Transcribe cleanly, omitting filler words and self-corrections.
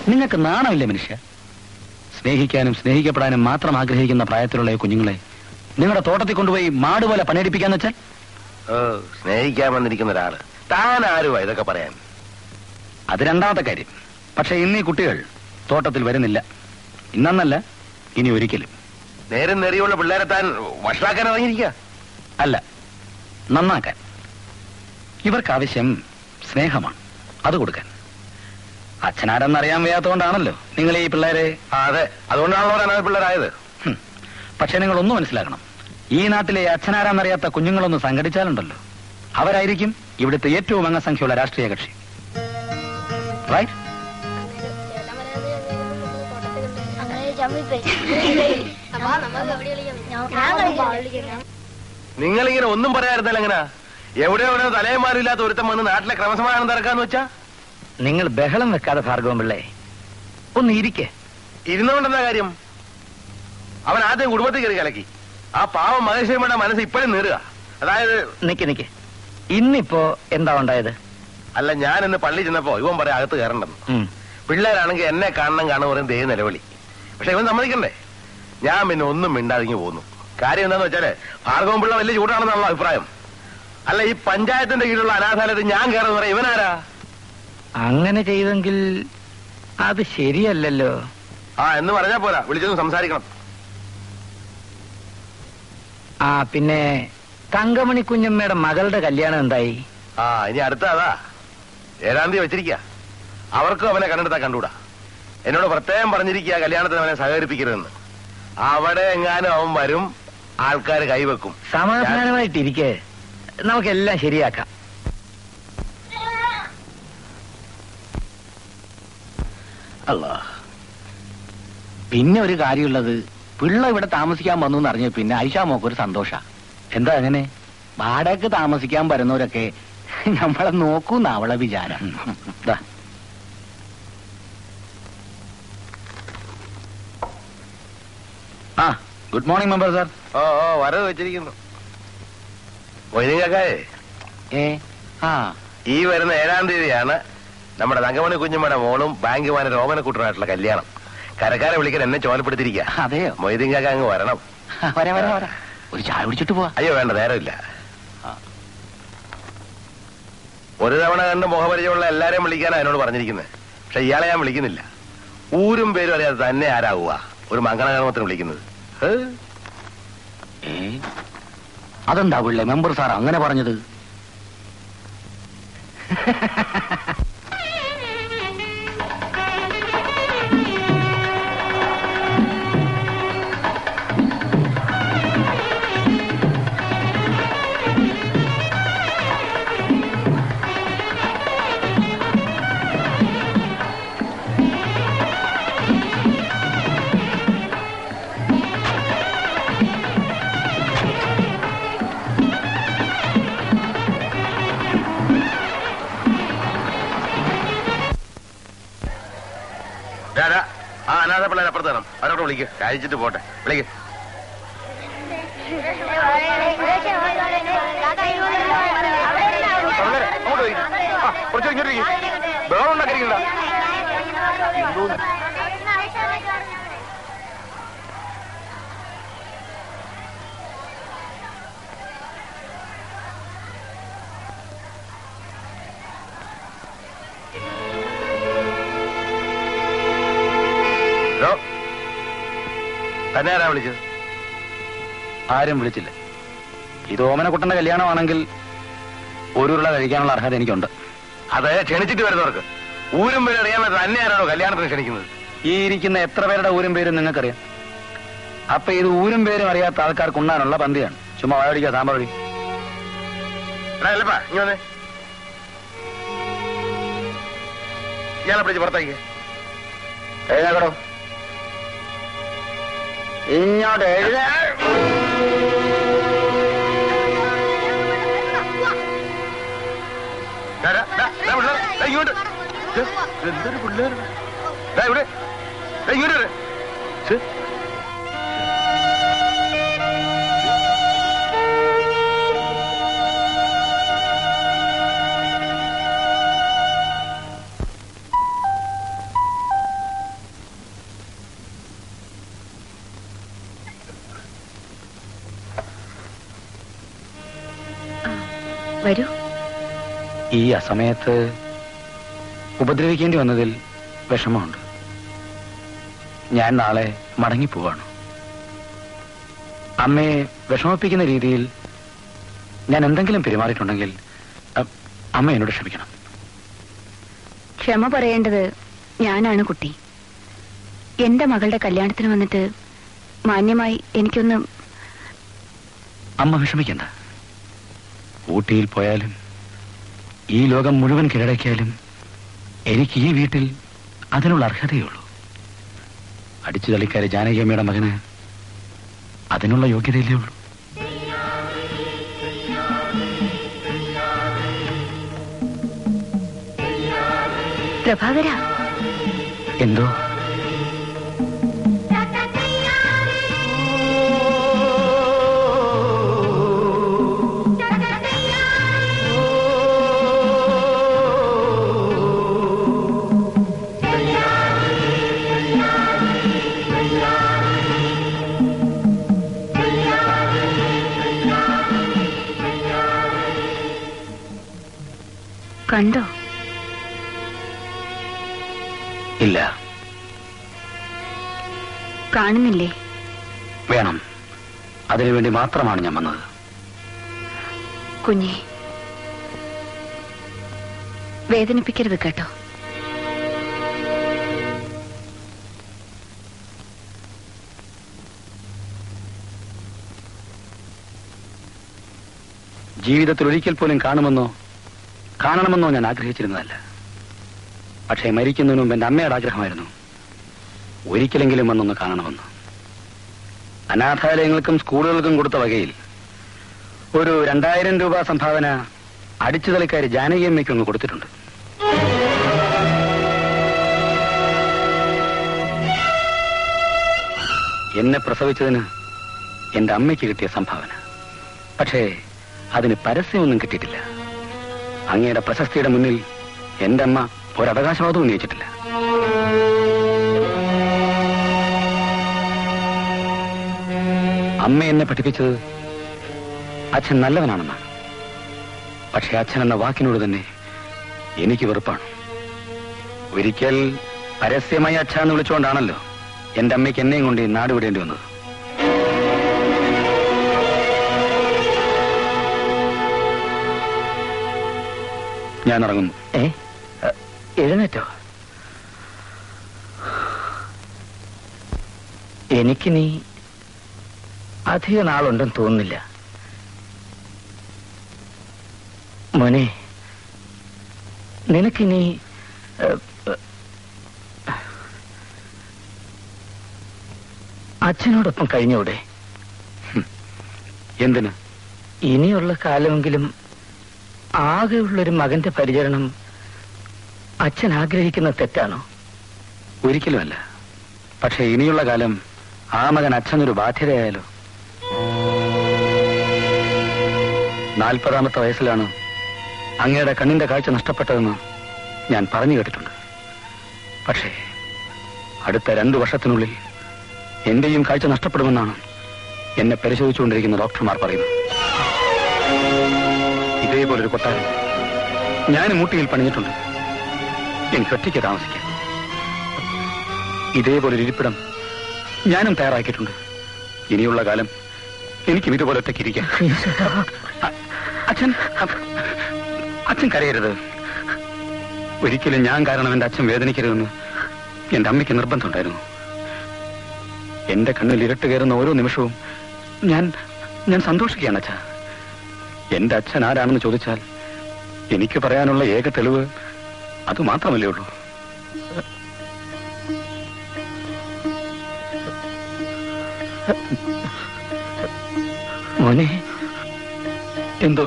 നിങ്ങൾക്ക് നാണമില്ലേ മനുഷ്യ? സ്നേഹിക്കാനും സ്നേഹിക്കപ്പെടാനും മാത്രം ആഗ്രഹിക്കുന്ന പ്രായത്തിലുള്ള കുഞ്ഞുങ്ങളെ നിങ്ങളുടെ തോട്ടത്തിൽ കൊണ്ടുപോയി മാട് പോലെ പണിയെടുപ്പിക്കാന്ന് വെച്ചാൽ? സ്നേഹിക്കാൻ വന്നിരിക്കുന്ന ഒരാള് താൻ ആരുവാ ഇതൊക്കെ പറയാൻ? അത് രണ്ടാമത്തെ കാര്യം. പക്ഷെ ഇന്ന് ഈ കുട്ടികൾ തോട്ടത്തിൽ വരുന്നില്ല. ഇന്നല്ല, ഇനി ഒരിക്കലും. നേരം നെറിയുള്ള പിള്ളേരെ താൻ വഷളാക്കാൻ ഇറങ്ങിയിരിക്കുക? അല്ല, നന്നാക്കാൻ. ഇവർക്ക് ആവശ്യം സ്നേഹമാണ്, അത് കൊടുക്കാൻ. അച്ഛനാരെന്നറിയാൻ വയ്യാത്തതുകൊണ്ടാണല്ലോ നിങ്ങൾ ഈ പിള്ളേരെ. അതെ, അതുകൊണ്ടാണല്ലോ അനാഥ പിള്ളേരായത്. പക്ഷെ നിങ്ങൾ ഒന്ന് മനസ്സിലാക്കണം, ഈ നാട്ടിലെ അച്ഛനാരാന്നറിയാത്ത കുഞ്ഞുങ്ങളൊന്ന് സംഘടിച്ചാലുണ്ടല്ലോ, അവരായിരിക്കും ഇവിടുത്തെ ഏറ്റവും അംഗസംഖ്യയുള്ള രാഷ്ട്രീയ കക്ഷി. റൈറ്റ്? നിങ്ങളിങ്ങനെ ഒന്നും പറയാറുണ്ടല്ലോ. എങ്ങനെ എവിടെയോ തലയന്മാരില്ലാത്ത ഒരുത്തം വന്ന് നാട്ടിലെ ക്രമസമാധാനം തിരക്കാന്ന് വെച്ചാ? നിങ്ങൾ ബഹളം വെക്കാതെ ഭാർഗവൻ പിള്ളേ, ഒന്ന് ഇരിക്കേ. ഇരുന്നുകൊണ്ടെന്താ കാര്യം? അവൻ ആദ്യം കുടുംബത്തിൽ കയറി കലക്കി. ആ പാവം മഹേശ്വരമ്മയുടെ മനസ്സ് ഇപ്പോഴും നേറുക. അതായത് നിക്ക് ഇന്നിപ്പോ എന്താ ഉണ്ടായത്? അല്ല, ഞാൻ ഇന്ന് പള്ളി ചെന്നപ്പോ ഇവൻ പറയാം അകത്ത് കയറണ്ടെന്ന്. പിള്ളേരാണെങ്കിൽ എന്നെ കാണണം പറയും ദേ നിലവിളി. പക്ഷെ ഇവൻ സമ്മതിക്കണ്ടേ? ഞാൻ പിന്നെ ഒന്നും മിണ്ടാതിങ്ങി പോന്നു. കാര്യം എന്താന്ന് വെച്ചാല് ഭാർഗവൻ പിള്ള വലിയ ചൂടാണെന്നുള്ള അഭിപ്രായം. അല്ല, ഈ പഞ്ചായത്തിന്റെ കീഴിലുള്ള അനാഥാലയത്തിൽ ഞാൻ കയറുന്ന പറയാം ഇവനാരാ? അങ്ങനെ ചെയ്തെങ്കിൽ അത് ശരിയല്ലല്ലോ. എന്ന് പറഞ്ഞാ പോരാ, വിളിച്ചൊന്ന് സംസാരിക്കണം. പിന്നെ തങ്കമണി കുഞ്ഞമ്മയുടെ മകളുടെ കല്യാണം എന്തായി? ഇനി അടുത്ത അതാ 7-ാം തീയതി വെച്ചിരിക്ക. അവർക്കും അവനെ കണ്ടെടുത്താ കണ്ടൂടാ. എന്നോട് പ്രത്യേകം പറഞ്ഞിരിക്കുക കല്യാണത്തിന് അവനെ സഹകരിപ്പിക്കരുതെന്ന്. അവിടെ എങ്ങാനും അവൻ വരും, ആൾക്കാർ കൈവെക്കും. സമാധാനമായിട്ടിരിക്കെ, നമുക്കെല്ലാം ശരിയാക്കാം. അല്ല, പിന്നെ ഒരു കാര്യമുള്ളത്, പിള്ള ഇവിടെ താമസിക്കാൻ വന്നു എന്ന് അറിഞ്ഞ പിന്നെ ഐഷാമോക്കൊരു സന്തോഷ. എന്താ അങ്ങനെ? വാടകയ്ക്ക് താമസിക്കാൻ വരുന്നവരൊക്കെ നമ്മളെ നോക്കൂന്ന അവളെ വിചാരം. Good morning member sir. വരവ് വെച്ചിരിക്കുന്നു. ഈ വരുന്ന 7-ാം തീയതിയാണ് നമ്മുടെ തങ്കമണി കുഞ്ഞമ്മയുടെ മോളും ബാങ്ക് മാനേജർ ഓമനക്കുട്ടനായിട്ടുള്ള കല്യാണം. കരക്കാരെ വിളിക്കാൻ എന്നെ ചോലപ്പെടുത്തിരിക്കുക. അതെയോ? മൊയ്തീൻ കാക്ക അങ്ങ് വരണം. ഒരു ചായ കുടിച്ചിട്ട് പോവാ. അയ്യോ വേണ്ട, നേരമില്ല. ഒരു തവണ കണ്ട് മുഖപരിചയമുള്ള എല്ലാരെയും വിളിക്കാനാ എന്നോട് പറഞ്ഞിരിക്കുന്നത്. പക്ഷെ ഇയാളെ ഞാൻ വിളിക്കുന്നില്ല. ഊരും പേരും അറിയാതെ തന്നെ ആരാവുക ഒരു മംഗളകർമ്മത്തിന് വിളിക്കുന്നത്? അതെന്താ പിള്ളേ മെമ്പർ സാർ അങ്ങനെ പറഞ്ഞത്? അനാഥ പിള്ളേരെ അപ്പുറത്ത് തരണം. അവരോട് വിളിക്ക്, കഴിച്ചിട്ട് പോട്ടെ. വിളിക്ക്. കുറച്ച് ഇങ്ങോട്ട് വേറെ ഉണ്ടാക്കിയിരിക്കണ്ട. തന്നെ ആരാ വിളിച്ചത്? ആരും വിളിച്ചില്ല. ഇത് ഓമനക്കുട്ടന്റെ കല്യാണമാണെങ്കിൽ ഒരു ഉരുള കഴിക്കാനുള്ള അർഹത എനിക്കുണ്ട്. അത് ക്ഷണിച്ചിട്ട് വരുന്നവർക്ക്. ഊരും പേര് അറിയാൻ തന്നെ ആരാണോ കല്യാണത്തിന് ക്ഷണിക്കുന്നത്? ഈ ഇരിക്കുന്ന എത്ര പേരുടെ ഊരും പേരും നിങ്ങൾക്കറിയാം. അപ്പൊ ഇത് ഊരും പേരും അറിയാത്ത ആൾക്കാർക്ക് ഉണ്ണാനുള്ള പന്തിയാണ്. ചുമ്മാ വായടിക്കുക സാമ്പാർ വഴി. അല്ലപ്പാ ഇനി വന്നേ, ഇയാളെ പിടിച്ച് പുറത്തേക്ക് എഴുതാക്കടോ. ഇങ്ങോട്ട് എഴുതാ. ഇങ്ങോട്ട് എന്തൊരു പിള്ളേർ ഇവിടെ ഇങ്ങോട്ട്. വരൂ. ഈ അസമയത്ത് ഉപദ്രവിക്കേണ്ടി വന്നതിൽ വിഷമമുണ്ട്. ഞാൻ നാളെ മടങ്ങിപ്പോവാണ്. അമ്മയെ വിഷമിപ്പിക്കുന്ന രീതിയിൽ ഞാൻ എന്തെങ്കിലും പെരുമാറിയിട്ടുണ്ടെങ്കിൽ അമ്മ എന്നോട് ക്ഷമിക്കണം. ക്ഷമ പറയേണ്ടത് ഞാനാണ് കുട്ടി. എന്റെ മകളുടെ കല്യാണത്തിന് വന്നിട്ട് മാന്യമായി എനിക്കൊന്ന്. അമ്മ വിഷമിക്കണ്ട. ഊട്ടിയിൽ പോയാലും ഈ ലോകം മുഴുവൻ കീഴടക്കിയാലും എനിക്ക് ഈ വീട്ടിൽ അതിനുള്ള അർഹതയുള്ളൂ. അടിച്ചു തളിക്കാരി ജാനകിയമ്മയുടെ മകന് അതിനുള്ള യോഗ്യതയില്ലേ ഉള്ളൂ. പ്രഭാകര, എന്തോ? കണ്ടോ? ഇല്ല. കാണുന്നില്ലേ? വേണം. അതിനുവേണ്ടി മാത്രമാണ് ഞാൻ വന്നത്. കുഞ്ഞെ, വേദനിപ്പിക്കരുത് കേട്ടോ. ജീവിതത്തിൽ ഒരിക്കൽ പോലും കാണണമെന്നോ ഞാൻ ആഗ്രഹിച്ചിരുന്നതല്ല. പക്ഷേ മരിക്കുന്നതിന് മുമ്പ് എന്റെ അമ്മയുടെ ആഗ്രഹമായിരുന്നു ഒരിക്കലെങ്കിലും വന്നൊന്ന് കാണണമെന്ന്. അനാഥാലയങ്ങൾക്കും സ്കൂളുകൾക്കും കൊടുത്ത വകയിൽ ഒരു 2000 രൂപ സംഭാവന അടിച്ചുതളിക്കാരി ജാനകിയമ്മയ്ക്കൊന്ന് കൊടുത്തിട്ടുണ്ട്. എന്നെ പ്രസവിച്ചതിന് എന്റെ അമ്മയ്ക്ക് കിട്ടിയ സംഭാവന. പക്ഷേ അതിന് പരസ്യമൊന്നും കിട്ടിയിട്ടില്ല. അങ്ങയുടെ പ്രശസ്തിയുടെ മുന്നിൽ എന്റെ അമ്മ ഒരവകാശവാദവും ഉന്നയിച്ചിട്ടില്ല. അമ്മ എന്നെ പഠിപ്പിച്ചത് അച്ഛൻ നല്ലവനാണെന്നാണ്. പക്ഷെ അച്ഛൻ എന്ന വാക്കിനോട് തന്നെ എനിക്ക് വെറുപ്പാണ്. ഒരിക്കൽ പരസ്യമായി അച്ഛാന്ന് വിളിച്ചുകൊണ്ടാണല്ലോ എന്റെ അമ്മയ്ക്ക് എന്നെയും കൊണ്ട് ഈ നാട് വിടേണ്ടി വന്നത്. ഞാൻ ഇറങ്ങുന്നു. എഴുന്നേറ്റോ? എനിക്കിനി അധിക നാളുണ്ടെന്ന് തോന്നുന്നില്ല. മോനെ, നിനക്കിനി അച്ഛനോടൊപ്പം കഴിഞ്ഞൂടെ? എന്തിന്? ഇനിയുള്ള കാലമെങ്കിലും ആകെയുള്ളൊരു മകന്റെ പരിചരണം അച്ഛൻ ആഗ്രഹിക്കുന്ന തെറ്റാണോ? ഒരിക്കലുമല്ല. പക്ഷെ ഇനിയുള്ള കാലം ആ മകൻ അച്ഛനൊരു ബാധ്യതയായാലോ? 40ാമത്തെ വയസ്സിലാണ് അങ്ങയുടെ കണ്ണിന്റെ കാഴ്ച നഷ്ടപ്പെട്ടതെന്ന് ഞാൻ പറഞ്ഞു കേട്ടിട്ടുണ്ട്. പക്ഷേ അടുത്ത 2 വർഷത്തിനുള്ളിൽ എന്റെയും കാഴ്ച നഷ്ടപ്പെടുമെന്നാണ് എന്നെ പരിശോധിച്ചുകൊണ്ടിരിക്കുന്ന ഡോക്ടർമാർ പറയുന്നത്. ഇതേപോലൊരു കൊട്ടാരം ഞാനും ഊട്ടിയിൽ പണിഞ്ഞിട്ടുണ്ട്. എനിക്ക് ഒറ്റയ്ക്ക് താമസിക്കാം. ഇതേപോലൊരു ഇരിപ്പിടം ഞാനും തയ്യാറാക്കിയിട്ടുണ്ട്. ഇനിയുള്ള കാലം എനിക്കും ഇതുപോലെ ഒറ്റയ്ക്ക് ഇരിക്കാം. അച്ഛൻ കരയരുത്. ഒരിക്കലും ഞാൻ കാരണം എന്റെ അച്ഛൻ വേദനിക്കരുതെന്ന് എന്റെ അമ്മയ്ക്ക് നിർബന്ധമുണ്ടായിരുന്നു. എന്റെ കണ്ണിൽ ഇരട്ട് കയറുന്ന ഓരോ നിമിഷവും ഞാൻ സന്തോഷിക്കുകയാണ് അച്ഛാ. എന്റെ അച്ഛൻ ആരാണെന്ന് ചോദിച്ചാൽ എനിക്ക് പറയാനുള്ള ഏക തെളിവ് അത് മാത്രമല്ലേ ഉള്ളൂ. മോനെ, എന്തോ